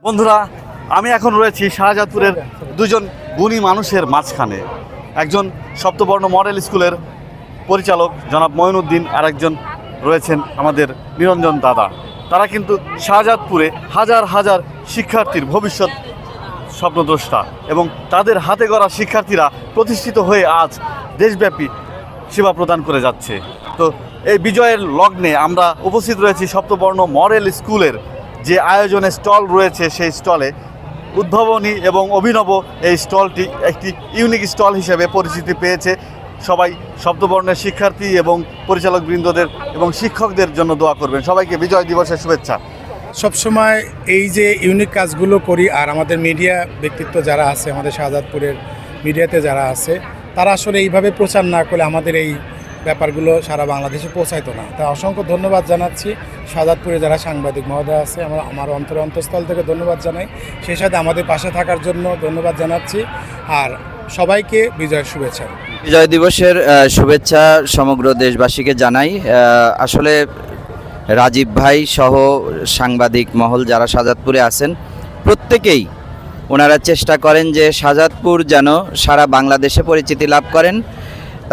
বন্ধুরা, আমি এখন রয়েছি শাহজাদপুরের দুজন গুণী মানুষের মাঝখানে। একজন সপ্তবর্ণ মডেল স্কুলের পরিচালক জনাব মঈনুদ্দিন, আর একজন রয়েছেন আমাদের নিরঞ্জন দাদা। তারা কিন্তু শাহজাদপুরে হাজার হাজার শিক্ষার্থীর ভবিষ্যৎ স্বপ্নদ্রষ্টা, এবং তাদের হাতে গড়া শিক্ষার্থীরা প্রতিষ্ঠিত হয়ে আজ দেশব্যাপী সেবা প্রদান করে যাচ্ছে। তো এই বিজয়ের লগ্নে আমরা উপস্থিত রয়েছি সপ্তবর্ণ মডেল স্কুলের যে আয়োজনে স্টল রয়েছে, সেই স্টলে উদ্ভাবনী এবং অভিনব এই স্টলটি একটি ইউনিক স্টল হিসেবে পরিচিতি পেয়েছে। সবাই সপ্তবর্ণের শিক্ষার্থী এবং পরিচালকবৃন্দদের এবং শিক্ষকদের জন্য দোয়া করবেন। সবাইকে বিজয় দিবসের শুভেচ্ছা। সবসময় এই যে ইউনিক কাজগুলো করি, আর আমাদের মিডিয়া ব্যক্তিত্ব যারা আছে, আমাদের শাহজাদপুরের মিডিয়াতে যারা আছে, তারা আসলে এইভাবে প্রচার না করলে আমাদের এই ব্যাপারগুলো সারা বাংলাদেশে পৌঁছাইতো না। তাই অসংখ্য ধন্যবাদ জানাচ্ছি শাহজাদপুরে যারা সাংবাদিক মহোদয় আছে, আমার অন্তঃস্থল থেকে ধন্যবাদ জানাই। সেই সাথে আমাদের পাশে থাকার জন্য ধন্যবাদ জানাচ্ছি, আর সবাইকে বিজয়ের শুভেচ্ছা। বিজয় দিবসের শুভেচ্ছা সমগ্র দেশবাসীকে জানাই। আসলে রাজীব ভাই সহ সাংবাদিক মহল যারা শাহজাদপুরে আছেন, প্রত্যেকেই ওনারা চেষ্টা করেন যে শাহজাদপুর যেন সারা বাংলাদেশে পরিচিতি লাভ করেন।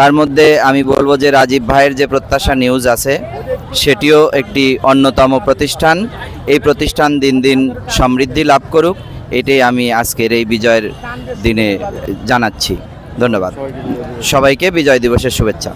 তার মধ্যে আমি বলবো যে রাজীব ভাইয়ের যে প্রত্যাশা নিউজ আছে, সেটিও একটি অন্যতম প্রতিষ্ঠান। এই প্রতিষ্ঠান দিন দিন সমৃদ্ধি লাভ করুক, এটাই আমি আজকের এই বিজয়ের দিনে জানাচ্ছি। ধন্যবাদ সবাইকে, বিজয় দিবসের শুভেচ্ছা।